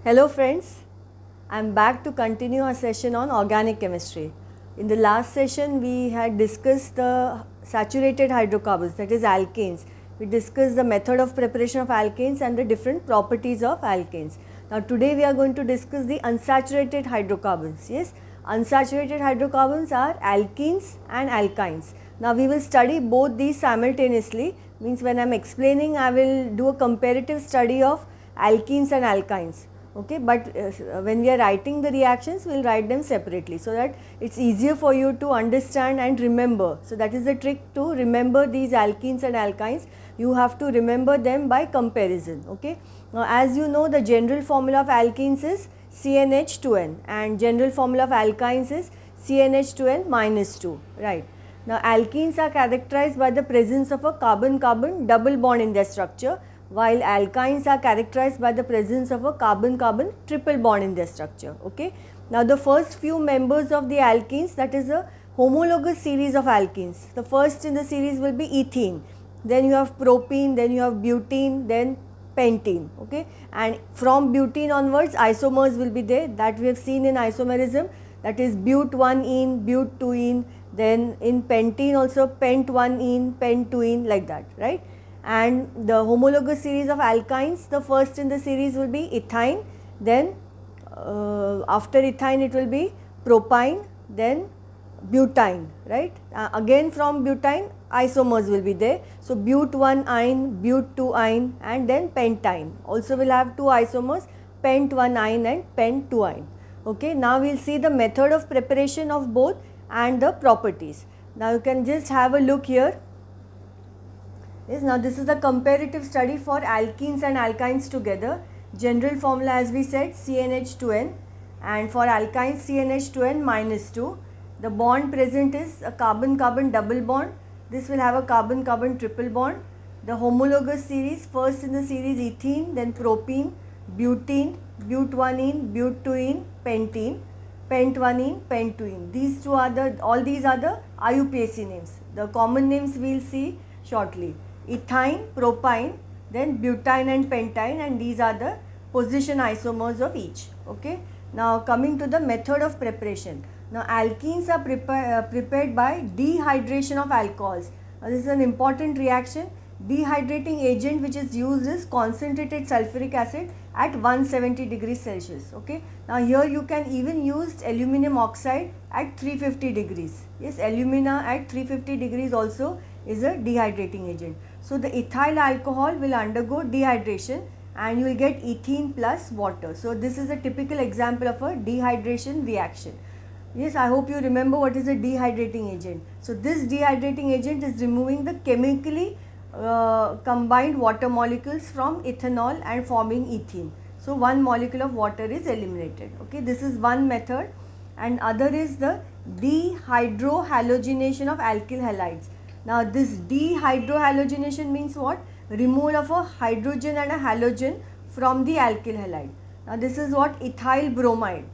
Hello friends, I am back to continue our session on organic chemistry. In the last session we had discussed the saturated hydrocarbons, that is alkanes. We discussed the method of preparation of alkanes and the different properties of alkanes. Now today we are going to discuss the unsaturated hydrocarbons. Yes, unsaturated hydrocarbons are alkenes and alkynes. Now we will study both these simultaneously, means when I am explaining I will do a comparative study of alkenes and alkynes. Okay, but when we are writing the reactions we will write them separately so that it is easier for you to understand and remember. So that is the trick to remember these alkenes and alkynes. You have to remember them by comparison. Okay. Now as you know, the general formula of alkenes is CnH2n and general formula of alkynes is CnH2n minus 2, right. Now alkenes are characterized by the presence of a carbon-carbon double bond in their structure, while alkynes are characterized by the presence of a carbon-carbon triple bond in their structure. Okay. Now the first few members of the alkenes, that is a homologous series of alkenes. The first in the series will be ethene, then you have propene, then you have butene, then pentene. Okay. And from butene onwards isomers will be there, that we have seen in isomerism, that is but1ene, but2ene, then in pentene also pent1ene, pent2ene, like that, right. And the homologous series of alkynes, the first in the series will be ethyne, then after ethyne it will be propyne, then butane, right. Again from butane isomers will be there. So but1ine, but2ine and then pentyne also will have two isomers, pent1ine and pent2ine. Okay. Now we will see the method of preparation of both and the properties. Now you can just have a look here. Yes, now this is the comparative study for alkenes and alkynes together. General formula as we said CnH2n, and for alkynes CnH2n minus 2. The bond present is a carbon-carbon double bond. This will have a carbon-carbon triple bond. The homologous series, first in the series ethene, then propene, butene, but1ene, but2ene, pentene, pent1ene, pent2ene. These two are all these are the IUPAC names. The common names we will see shortly. Ethyne, propyne, then butane and pentyne, and these are the position isomers of each. Okay. Now coming to the method of preparation. Now alkenes are prepared by dehydration of alcohols. Now this is an important reaction. Dehydrating agent which is used is concentrated sulfuric acid at 170 degrees Celsius. Okay. Now here you can even use aluminum oxide at 350 degrees. Yes, alumina at 350 degrees also is a dehydrating agent. So the ethyl alcohol will undergo dehydration and you will get ethene plus water. So this is a typical example of a dehydration reaction. Yes, I hope you remember what is a dehydrating agent. So this dehydrating agent is removing the chemically combined water molecules from ethanol and forming ethene. So one molecule of water is eliminated. Okay, this is one method, and other is the dehydrohalogenation of alkyl halides. Now this dehydrohalogenation means what? Removal of a hydrogen and a halogen from the alkyl halide. Now this is what ethyl bromide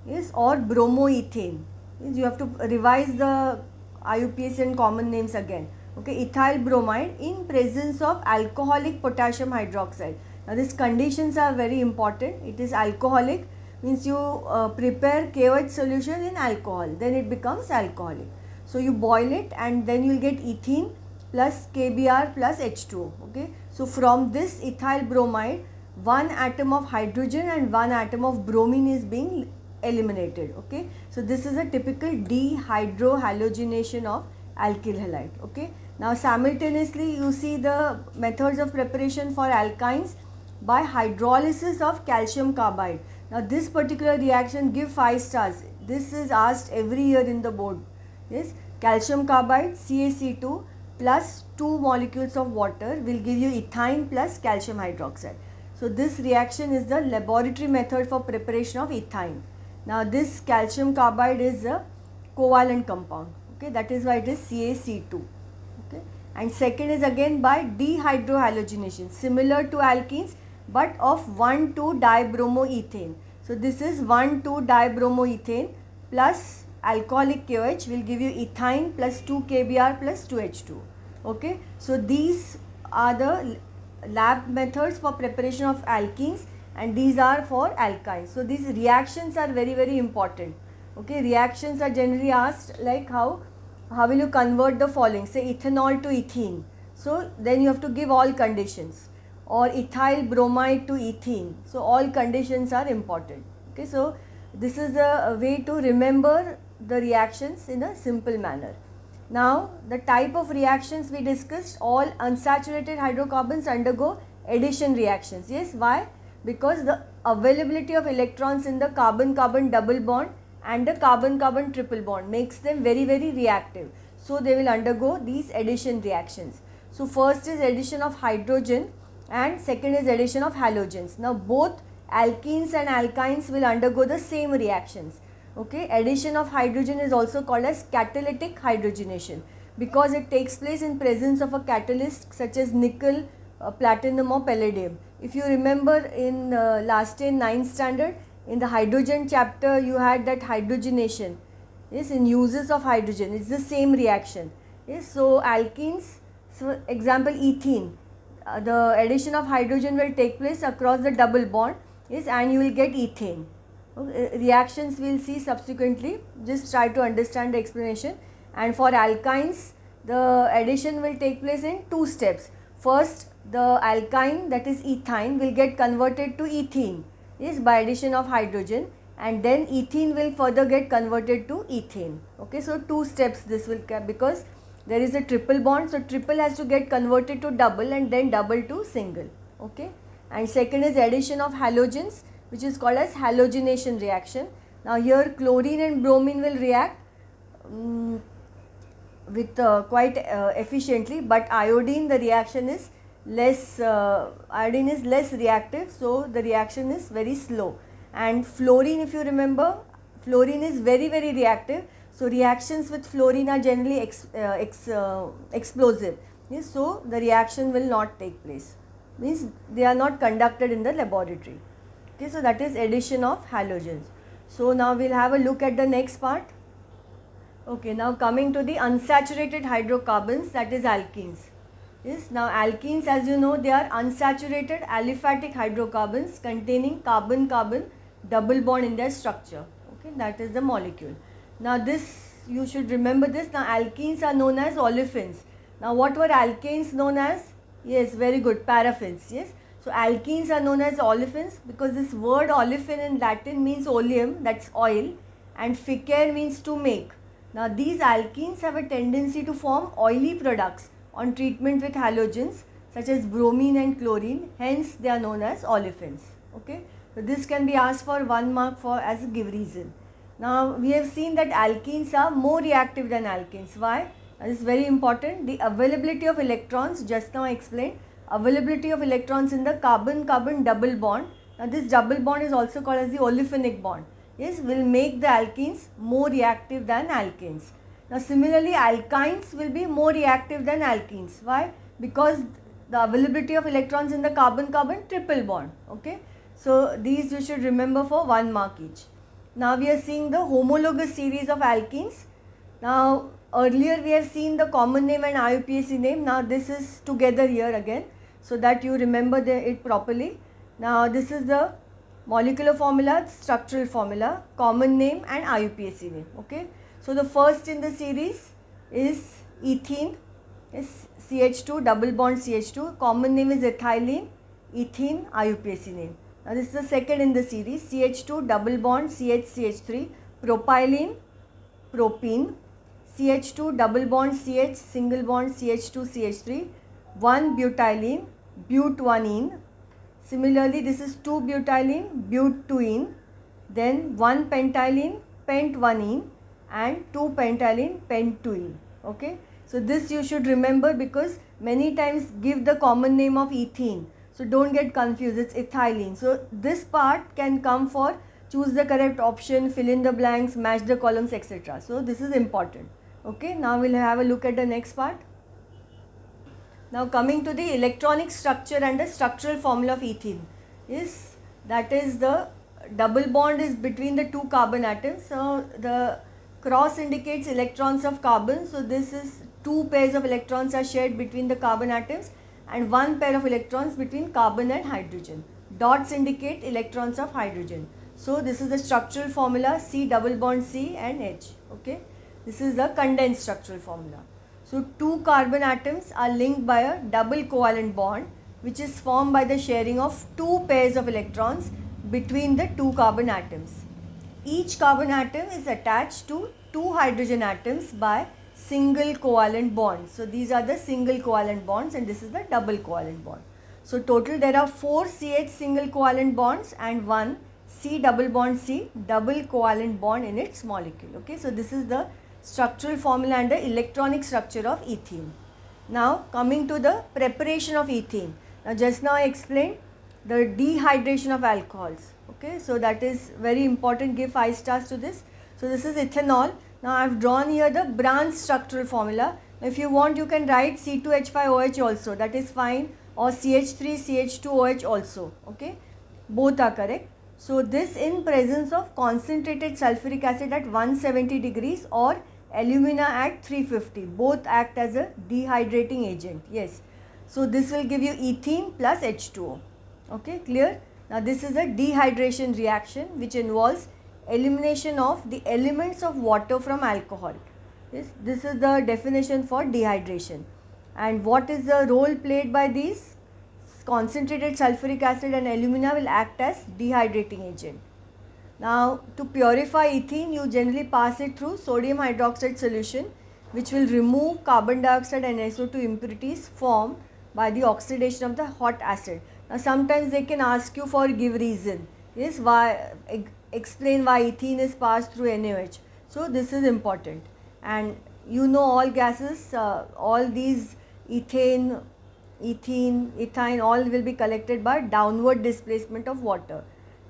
is, or bromoethane. You have to revise the IUPAC and common names again. Okay, ethyl bromide in presence of alcoholic potassium hydroxide. Now these conditions are very important. It is alcoholic, means you prepare KOH solution in alcohol, then it becomes alcoholic. So you boil it and then you will get ethene plus KBr plus H2O. Okay. So from this ethyl bromide, one atom of hydrogen and one atom of bromine is being eliminated. Okay. So this is a typical dehydrohalogenation of alkyl halide. Okay. Now simultaneously you see the methods of preparation for alkynes by hydrolysis of calcium carbide. Now this particular reaction give 5 stars. This is asked every year in the board. Yes, calcium carbide CaC2 plus 2 molecules of water will give you ethyne plus calcium hydroxide. So this reaction is the laboratory method for preparation of ethyne. Now this calcium carbide is a covalent compound. Okay, that is why it is CaC2. Okay, and second is again by dehydrohalogenation, similar to alkenes but of 1,2-dibromoethane. So this is 1,2-dibromoethane plus alcoholic KOH will give you ethyne plus 2 KBr plus 2 H2. Okay. So these are the lab methods for preparation of alkenes and these are for alkynes. So these reactions are very, very important. Okay, reactions are generally asked like how will you convert the following, say ethanol to ethene. So then you have to give all conditions, or ethyl bromide to ethene. So all conditions are important. Okay, so this is a way to remember the reactions in a simple manner. Now the type of reactions we discussed, all unsaturated hydrocarbons undergo addition reactions. Yes, why? Because the availability of electrons in the carbon-carbon double bond and the carbon-carbon triple bond makes them very, very reactive. So they will undergo these addition reactions. So first is addition of hydrogen and second is addition of halogens. Now both alkenes and alkynes will undergo the same reactions. Okay, addition of hydrogen is also called as catalytic hydrogenation because it takes place in presence of a catalyst such as nickel, platinum or palladium. If you remember in last year 9th standard, in the hydrogen chapter you had that hydrogenation. Yes, in uses of hydrogen, it's the same reaction. Yes, so alkenes, so example ethene, the addition of hydrogen will take place across the double bond. Yes, and you will get ethane. Okay, reactions we will see subsequently, just try to understand the explanation. And for alkynes, the addition will take place in two steps. First, the alkyne, that is ethyne, will get converted to ethene, yes, by addition of hydrogen, and then ethene will further get converted to ethane. Okay, so two steps this will come because there is a triple bond, so triple has to get converted to double and then double to single. Okay, and second is addition of halogens, which is called as halogenation reaction. Now here chlorine and bromine will react with quite efficiently, but iodine, the reaction is less, iodine is less reactive, so the reaction is very slow. And fluorine, if you remember, fluorine is very, very reactive, so reactions with fluorine are generally explosive. Yes, so the reaction will not take place, means they are not conducted in the laboratory. Okay, so that is addition of halogens. So now we will have a look at the next part. Okay, now coming to the unsaturated hydrocarbons, that is alkenes. Yes, now alkenes, as you know, they are unsaturated aliphatic hydrocarbons containing carbon-carbon double bond in their structure. Okay, that is the molecule. Now this, you should remember this. Now alkenes are known as olefins. Now what were alkanes known as? Yes, very good, paraffins. Yes, so alkenes are known as olefins because this word olefin in Latin means oleum, that's oil, and ficere means to make. Now these alkenes have a tendency to form oily products on treatment with halogens such as bromine and chlorine, hence they are known as olefins. Okay, so this can be asked for 1 mark for as a give reason. Now we have seen that alkenes are more reactive than alkenes. Why? This is very important. The availability of electrons, just now I explained, availability of electrons in the carbon-carbon double bond. Now this double bond is also called as the olefinic bond. Yes, will make the alkenes more reactive than alkanes. Now similarly, alkynes will be more reactive than alkenes. Why? Because the availability of electrons in the carbon-carbon triple bond. Okay, so these you should remember for 1 mark each. Now we are seeing the homologous series of alkenes. Now earlier we have seen the common name and IUPAC name. Now this is together here again, so that you remember it properly. Now this is the molecular formula, structural formula, common name and IUPAC name. Okay, so the first in the series is ethene, is CH2 double bond CH2, common name is ethylene, ethene, IUPAC name. Now this is the second in the series, CH2 double bond CH3, propylene, propene, CH2 double bond CH single bond CH2 CH3, 1 butylene, but1ene. Similarly, this is 2 butylene, but2ene, then 1 pentylene, pent1ene, and 2 pentylene, pent2ene. Okay, so this you should remember because many times give the common name of ethene. So don't get confused, it's ethylene. So this part can come for choose the correct option, fill in the blanks, match the columns, etc. So this is important. Okay, now we'll have a look at the next part. Now coming to the electronic structure and the structural formula of ethene is, that is the double bond is between the two carbon atoms. So the cross indicates electrons of carbon. So this is 2 pairs of electrons are shared between the carbon atoms and 1 pair of electrons between carbon and hydrogen. Dots indicate electrons of hydrogen. So this is the structural formula, C double bond C and H. Okay, this is the condensed structural formula. So two carbon atoms are linked by a double covalent bond, which is formed by the sharing of two pairs of electrons between the two carbon atoms. Each carbon atom is attached to two hydrogen atoms by single covalent bonds. So these are the single covalent bonds and this is the double covalent bond. So total there are 4 CH single covalent bonds and 1 C double bond C double covalent bond in its molecule. Okay, so this is the structural formula and the electronic structure of ethene. Now coming to the preparation of ethene. Now just now I explained the dehydration of alcohols. Okay, so that is very important, give 5 stars to this. So this is ethanol. Now I have drawn here the branch structural formula. If you want you can write C2H5OH also, that is fine, or CH3CH2OH also. Okay, both are correct. So this in presence of concentrated sulfuric acid at 170 degrees or alumina at 350, both act as a dehydrating agent. Yes, so this will give you ethene plus H2O. Okay, clear? Now this is a dehydration reaction which involves elimination of the elements of water from alcohol. Yes, this is the definition for dehydration. And what is the role played by these? Concentrated sulfuric acid and alumina will act as dehydrating agent. Now to purify ethene you generally pass it through sodium hydroxide solution, which will remove carbon dioxide and SO2 impurities formed by the oxidation of the hot acid. Now sometimes they can ask you for give reason. Yes, why, explain why ethene is passed through NaOH. So this is important. And you know all gases, all these ethane, ethyne, all will be collected by downward displacement of water.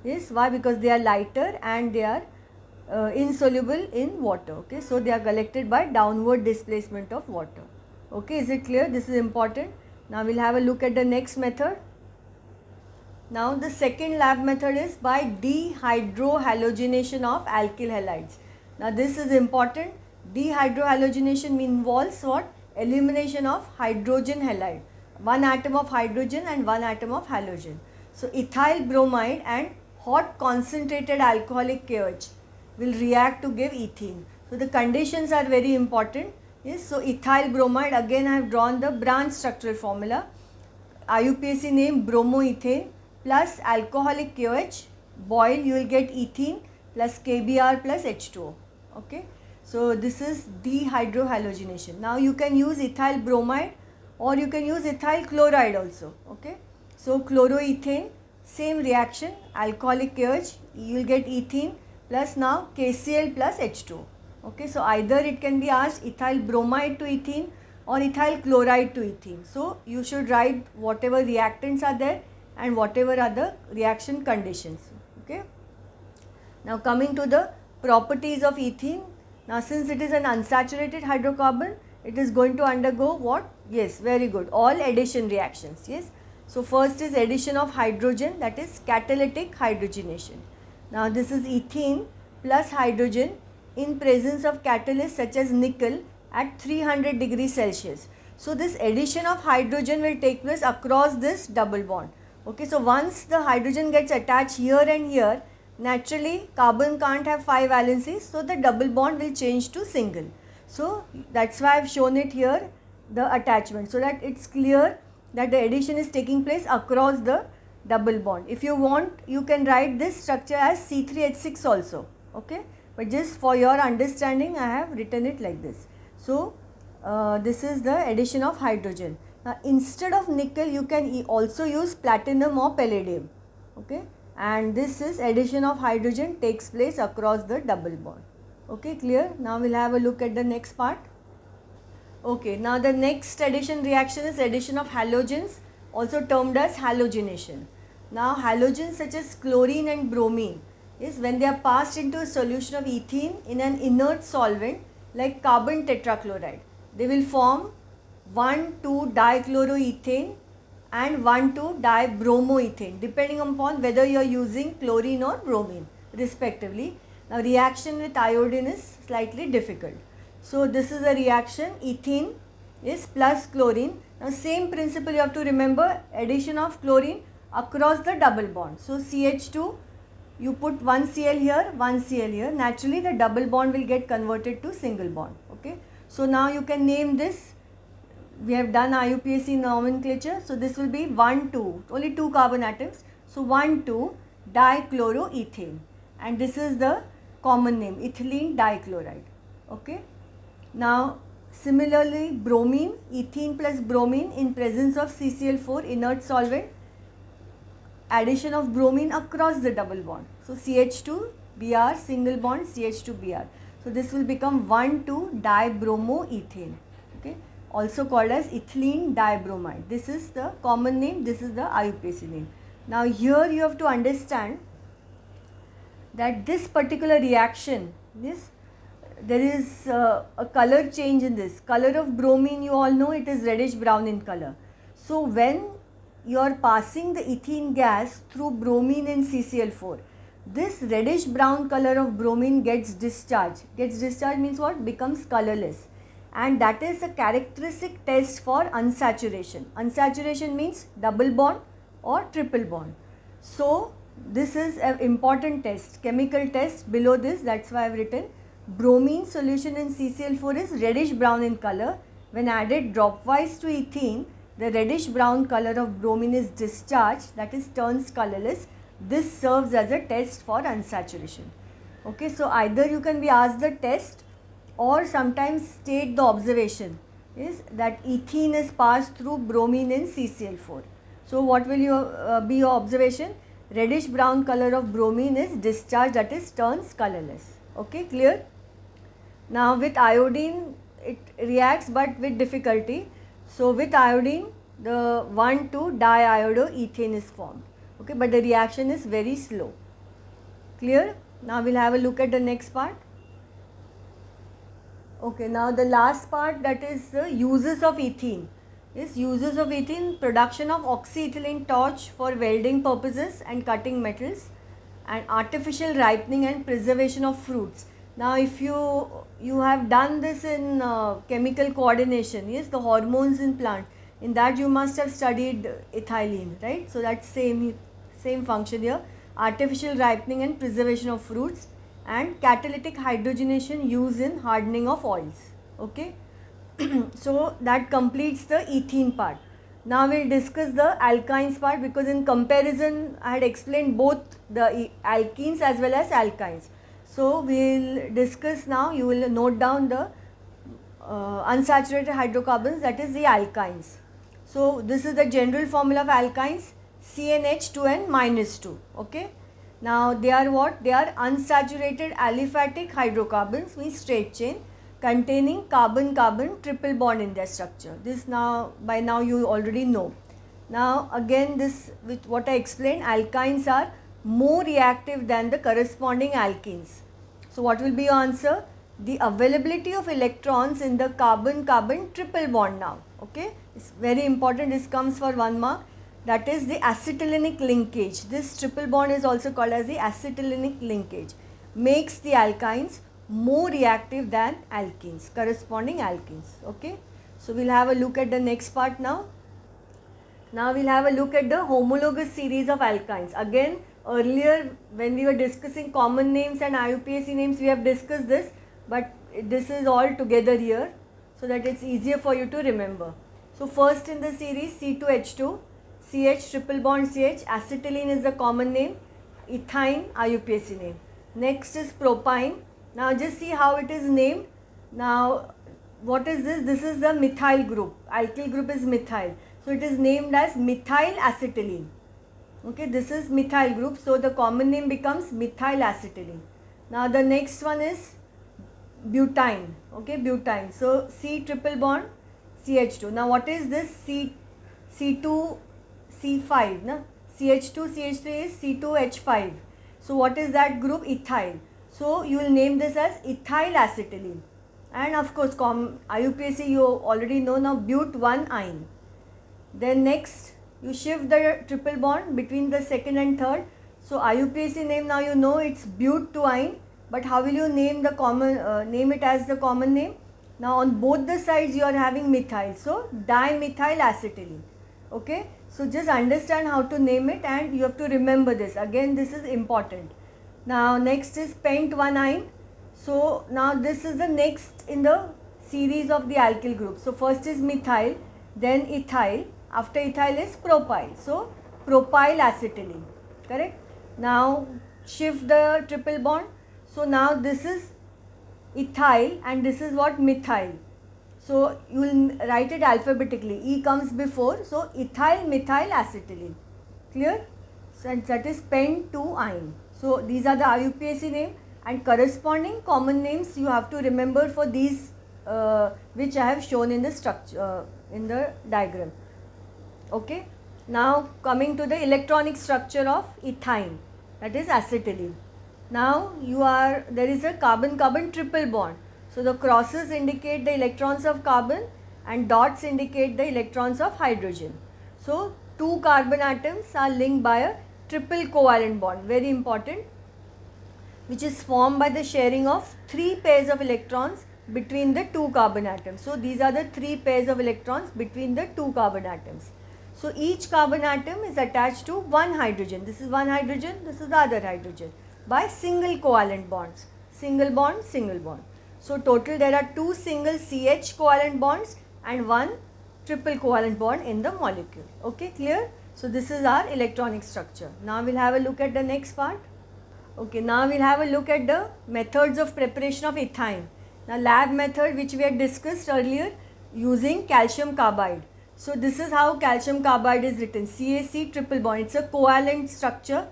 Yes, why? Because they are lighter and they are insoluble in water. Okay, so they are collected by downward displacement of water. Okay, is it clear? This is important. Now we'll have a look at the next method. Now the second lab method is by dehydrohalogenation of alkyl halides. Now this is important. Dehydrohalogenation involves what? Elimination of hydrogen halide. One atom of hydrogen and one atom of halogen. So ethyl bromide and hot concentrated alcoholic KOH will react to give ethene. So the conditions are very important. Yes, so ethyl bromide, again I have drawn the branch structural formula. IUPAC name bromoethane plus alcoholic KOH, boil, you will get ethene plus KBr plus H2O. Okay, so this is dehydrohalogenation. Now you can use ethyl bromide or you can use ethyl chloride also. Okay, so chloroethane, same reaction, alcoholic KOH, you will get ethene plus now KCl plus H2O. Okay, so either it can be asked ethyl bromide to ethene or ethyl chloride to ethene. So you should write whatever reactants are there and whatever are the reaction conditions. Okay. Now coming to the properties of ethene. Now since it is an unsaturated hydrocarbon, it is going to undergo what? Yes, very good. All addition reactions. Yes. So first is addition of hydrogen, that is catalytic hydrogenation. Now this is ethene plus hydrogen in presence of catalysts such as nickel at 300 degrees Celsius. So this addition of hydrogen will take place across this double bond. Okay, so once the hydrogen gets attached here and here, naturally carbon can't have 5 valencies, so the double bond will change to single. So that's why I have shown it here, the attachment, so that it's clear that the addition is taking place across the double bond. If you want, you can write this structure as C3H6 also. Okay, but just for your understanding I have written it like this. So this is the addition of hydrogen. Now instead of nickel you can also use platinum or palladium. Okay, and this is addition of hydrogen takes place across the double bond. Okay, clear? Now we'll have a look at the next part. Okay, now the next addition reaction is addition of halogens, also termed as halogenation. Now halogens such as chlorine and bromine is when they are passed into a solution of ethene in an inert solvent like carbon tetrachloride, they will form 1,2-dichloroethane and 1,2-dibromoethane depending upon whether you are using chlorine or bromine respectively. Now reaction with iodine is slightly difficult. So this is a reaction, ethene is plus chlorine. Now same principle you have to remember, addition of chlorine across the double bond. So CH2, you put one Cl here, one Cl here. Naturally, the double bond will get converted to single bond. Okay. So now you can name this. We have done IUPAC nomenclature. So this will be 1, 2, only 2 carbon atoms. So 1, 2 dichloroethane, and this is the common name, ethylene dichloride. Okay. Now similarly, bromine, ethene plus bromine in presence of CCl4 inert solvent, addition of bromine across the double bond. So CH2 Br, single bond CH2 Br. So this will become 1, 2 dibromoethane. Okay, also called as ethylene dibromide. This is the common name, this is the IUPAC name. Now here you have to understand that this particular reaction, there is a color change in this. Color of bromine, you all know, it is reddish brown in color. So when you are passing the ethene gas through bromine and CCl4, this reddish brown color of bromine gets discharged. Gets discharged means what? Becomes colorless. And that is a characteristic test for unsaturation. Unsaturation means double bond or triple bond. So this is an important test, chemical test below this. That's why I have written bromine solution in CCl4 is reddish brown in color. When added dropwise to ethene, the reddish brown color of bromine is discharged, that is turns colorless. This serves as a test for unsaturation. Okay, so either you can be asked the test or sometimes state the observation is that ethene is passed through bromine in CCl4. So what will be your observation? Reddish brown color of bromine is discharged, that is turns colorless. Okay, clear? Now with iodine it reacts but with difficulty. So with iodine the 1,2-diiodoethane is formed. Okay, but the reaction is very slow. Clear? Now we'll have a look at the next part. Okay, now the last part, that is the uses of ethene. Is uses of ethene: production of oxyethylene torch for welding purposes and cutting metals, and artificial ripening and preservation of fruits. Now if you have done this in chemical coordination, yes, the hormones in plant, in that you must have studied ethylene, right? So that's same function here. Artificial ripening and preservation of fruits, and catalytic hydrogenation used in hardening of oils. Okay. So that completes the ethene part. Now we'll discuss the alkynes part, because in comparison I had explained both the alkenes as well as alkynes. So we'll discuss now, you will note down the unsaturated hydrocarbons, that is the alkynes. So this is the general formula of alkynes: CnH2n minus 2. Okay. Now they are what? They are unsaturated aliphatic hydrocarbons, means straight chain, containing carbon-carbon triple bond in their structure. This by now you already know. Now again, this with what I explained, alkynes are more reactive than the corresponding alkenes. So what will be your answer? The availability of electrons in the carbon-carbon triple bond now. Okay, it's very important. This comes for 1 mark. That is the acetylenic linkage. This triple bond is also called as the acetylenic linkage. Makes the alkynes more reactive than alkenes, corresponding alkenes. Okay. So we'll have a look at the next part now. Now we'll have a look at the homologous series of alkynes. Again, earlier when we were discussing common names and IUPAC names, we have discussed this, but this is all together here so that it's easier for you to remember. So first in the series, C2H2, CH triple bond CH, acetylene is the common name, ethyne IUPAC name. Next is propyne. Now just see how it is named. Now what is this? This is the methyl group. Alkyl group is methyl. So it is named as methyl acetylene. Okay, this is methyl group. So the common name becomes methyl acetylene. Now the next one is butene. Okay, butene. So C triple bond CH2. Now what is this? C2 C5, na? CH2 CH3 is C2H5. So what is that group? Ethyl. So you will name this as ethyl acetylene. And of course IUPAC you already know now, but1-ine. Then next you shift the triple bond between the second and third. So IUPAC name now you know, it's but2-ine. But how will you name the common name it as the common name? Now on both the sides you are having methyl, so dimethyl acetylene. Okay. So just understand how to name it and you have to remember this. Again, this is important. Now next is pent-1-ine. So now this is the next in the series of the alkyl group. So first is methyl, then ethyl, after ethyl is propyl. So propyl acetylene, correct? Now shift the triple bond. So now this is ethyl and this is what, methyl. So you will write it alphabetically. E comes before. So ethyl methyl acetylene. Clear? So that is pent-2-ine. So these are the IUPAC name and corresponding common names you have to remember for these which I have shown in the structure in the diagram. Okay. Now coming to the electronic structure of ethyne, that is acetylene. Now there is a carbon-carbon triple bond. So the crosses indicate the electrons of carbon and dots indicate the electrons of hydrogen. So two carbon atoms are linked by a triple covalent bond, very important, which is formed by the sharing of 3 pairs of electrons between the two carbon atoms. So these are the 3 pairs of electrons between the two carbon atoms. So each carbon atom is attached to one hydrogen. This is one hydrogen, this is the other hydrogen, by single covalent bonds. Single bond, single bond. So total there are 2 single CH covalent bonds and 1 triple covalent bond in the molecule. Okay, clear? So this is our electronic structure. Now we'll have a look at the next part. Okay, now we'll have a look at the methods of preparation of ethyne. Now lab method which we had discussed earlier using calcium carbide. So this is how calcium carbide is written, CaC triple bond. It's a covalent structure.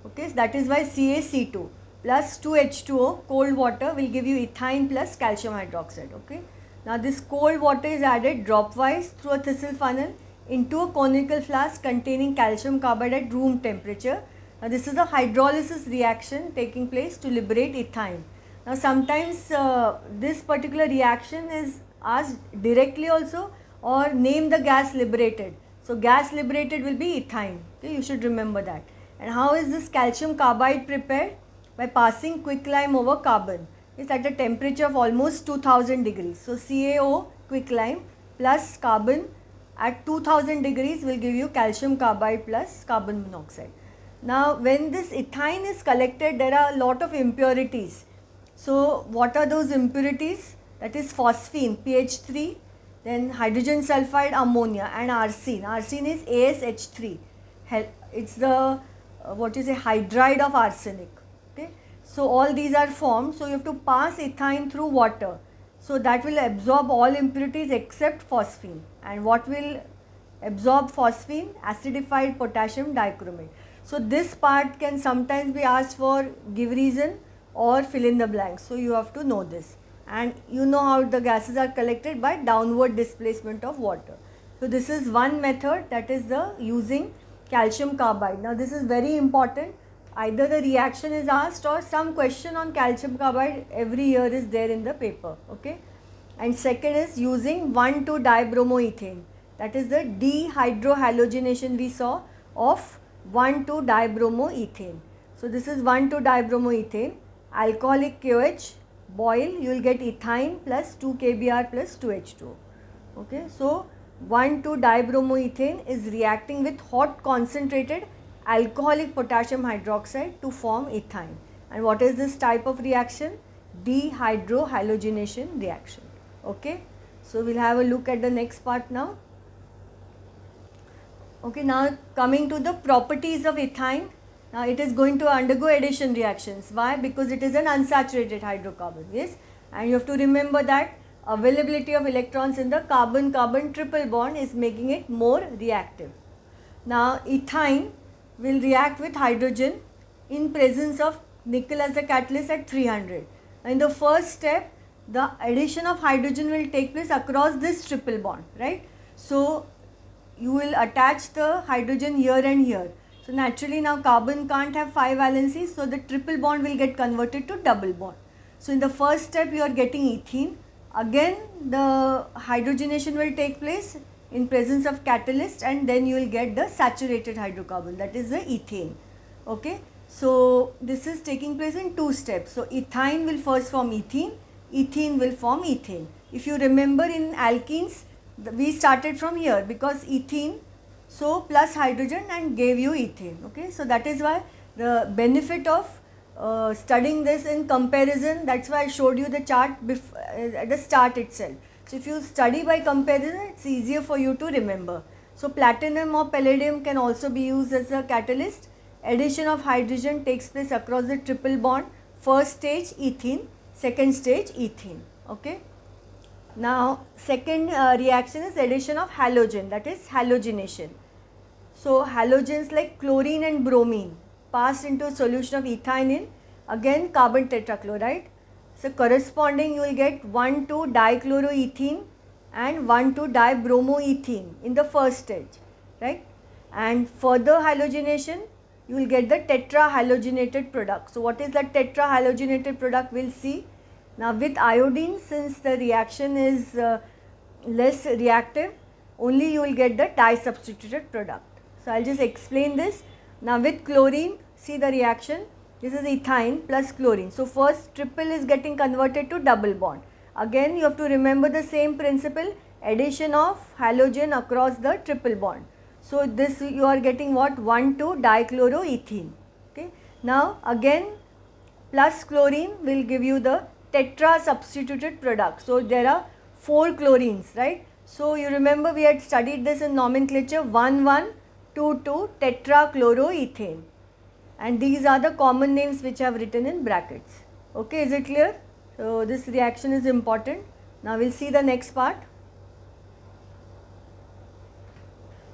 Okay, so that is why CaC2 plus 2H2O, cold water will give you ethyne plus calcium hydroxide. Okay. Now this cold water is added dropwise through a thistle funnel into a conical flask containing calcium carbide at room temperature. Now this is a hydrolysis reaction taking place to liberate ethyne. Now sometimes this particular reaction is asked directly also, or name the gas liberated. So gas liberated will be ethyne. Okay, you should remember that. And how is this calcium carbide prepared? By passing quicklime over carbon. It's at a temperature of almost 2000 degrees. So CaO quicklime plus carbon at 2000 degrees will give you calcium carbide plus carbon monoxide. Now when this ethyne is collected, there are a lot of impurities. So what are those impurities? That is phosphine, pH3, then hydrogen sulfide, ammonia, and arsine. Arsine is AsH3. It's the hydride of arsenic. Okay. So all these are formed. So you have to pass ethyne through water. So that will absorb all impurities except phosphine. And what will absorb phosphine? Acidified potassium dichromate. So this part can sometimes be asked for give reason or fill in the blanks. So you have to know this. And you know how the gases are collected by downward displacement of water. So this is one method, that is the using calcium carbide. Now this is very important. Either the reaction is asked or some question on calcium carbide every year is there in the paper. Okay. And second is using 1,2-dibromoethane. That is the dehydrohalogenation we saw of 1,2-dibromoethane. So this is 1,2-dibromoethane. Alcoholic KOH, boil, you will get ethyne plus 2 kBr plus 2H2O. Okay. So 1,2-dibromoethane is reacting with hot concentrated alcoholic potassium hydroxide to form ethyne. And what is this type of reaction? Dehydrohalogenation reaction. Okay. So we'll have a look at the next part now. Okay, now coming to the properties of ethyne. Now it is going to undergo addition reactions. Why? Because it is an unsaturated hydrocarbon. Yes. And you have to remember that availability of electrons in the carbon-carbon triple bond is making it more reactive. Now ethyne will react with hydrogen in presence of nickel as the catalyst at 300. In the first step, the addition of hydrogen will take place across this triple bond, right? So you will attach the hydrogen here and here. So naturally now carbon can't have 5 valencies, so the triple bond will get converted to double bond. So in the first step you are getting ethene. Again the hydrogenation will take place in presence of catalyst, and then you will get the saturated hydrocarbon, that is the ethane. Okay. So this is taking place in 2 steps. So ethyne will first form ethene, ethene will form ethane. If you remember in alkenes, we started from here because ethene so plus hydrogen and gave you ethane. Okay, so that is why the benefit of studying this in comparison, that's why I showed you the chart at the start itself. So if you study by comparison, it's easier for you to remember. So platinum or palladium can also be used as a catalyst. Addition of hydrogen takes place across the triple bond. First stage ethene, second stage ethene. Okay. Now second reaction is addition of halogen, that is halogenation. So halogens like chlorine and bromine passed into a solution of ethyne in again carbon tetrachloride. So corresponding you will get 1,2-dichloroethene and 1,2-dibromoethene in the first stage, right? And further halogenation you will get the tetrahalogenated product. So what is the tetrahalogenated product? We'll see. Now with iodine, since the reaction is less reactive, only you will get the di-substituted product. So I'll just explain this. Now with chlorine, see the reaction, this is ethyne plus chlorine. So first triple is getting converted to double bond. Again you have to remember the same principle, addition of halogen across the triple bond. So this you are getting what? 1,2-dichloroethene. Okay. Now again plus chlorine will give you the tetra substituted product. So there are 4 chlorines, right? So you remember we had studied this in nomenclature, 1,1,2,2 tetrachloroethane, and these are the common names which I have written in brackets. Okay, is it clear? So this reaction is important. Now we'll see the next part.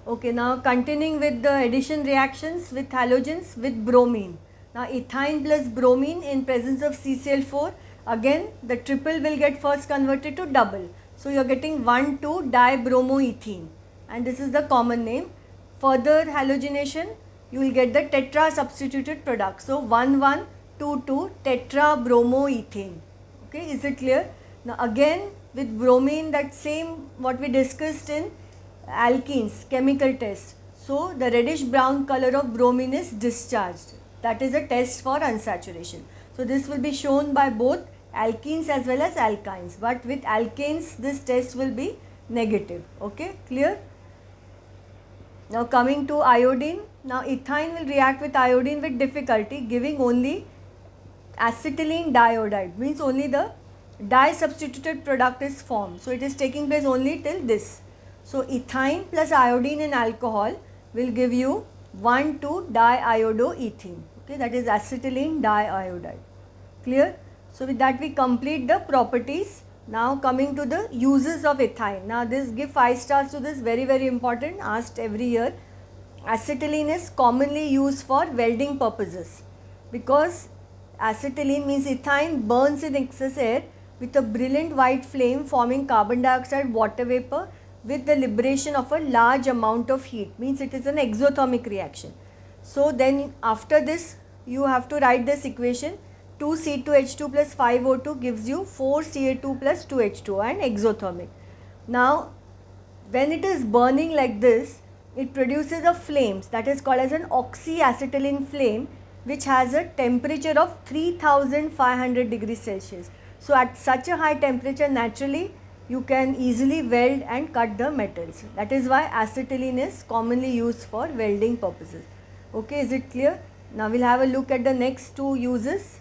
Okay, now continuing with the addition reactions with halogens with bromine. Now ethyne plus bromine in presence of CCl4, again the triple will get first converted to double. So you are getting 1,2-dibromoethene, and this is the common name. Further halogenation you will get the tetra substituted product. So 1,1,2,2 tetrabromoethane. Okay, is it clear? Now again with bromine, that same what we discussed in alkenes chemical test. So the reddish brown color of bromine is discharged. That is a test for unsaturation. So this will be shown by both alkenes as well as alkynes, but with alkanes this test will be negative. Okay, clear? Now coming to iodine. Now ethyne will react with iodine with difficulty, giving only acetylene diiodide, means only the di-substituted product is formed. So it is taking place only till this. So ethyne plus iodine in alcohol will give you 1,2-diiodoethene. Okay, that is acetylene diiodide. Clear? So with that we complete the properties. Now coming to the uses of ethyne. Now this, give 5 stars to this, very very important, asked every year. Acetylene is commonly used for welding purposes, because acetylene means ethyne burns in excess air with a brilliant white flame forming carbon dioxide water vapor with the liberation of a large amount of heat, means it is an exothermic reaction. So then after this you have to write this equation, 2C2H2 plus 5O2 gives you 4Ca2 plus 2H2 and exothermic. Now when it is burning like this, it produces a flame that is called as an oxyacetylene flame, which has a temperature of 3500 degrees Celsius. So at such a high temperature, naturally you can easily weld and cut the metals. That is why acetylene is commonly used for welding purposes. Okay, is it clear? Now we'll have a look at the next 2 uses.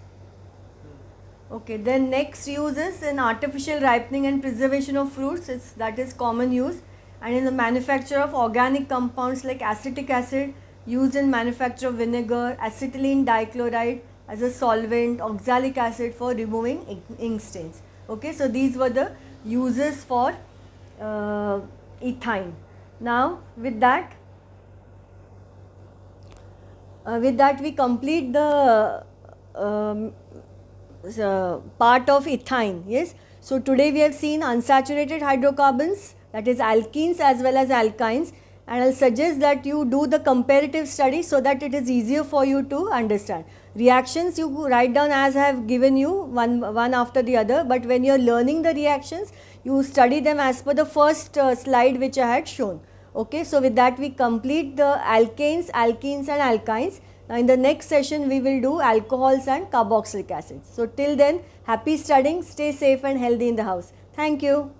Okay, then next use is in artificial ripening and preservation of fruits, that is common use, and in the manufacture of organic compounds like acetic acid, used in manufacture of vinegar, acetylene dichloride as a solvent, oxalic acid for removing ink stains. Okay, so these were the uses for ethyne. Now with that we complete the part of ethyne. Yes, so today we have seen unsaturated hydrocarbons, that is alkenes as well as alkynes, and I'll suggest that you do the comparative study so that it is easier for you to understand. Reactions you write down as I have given you, one after the other, but when you are learning the reactions, you study them as per the first slide which I had shown. Okay, so with that we complete the alkanes, alkenes and alkynes. Now in the next session we will do alcohols and carboxylic acids. So till then, happy studying, stay safe and healthy in the house. Thank you.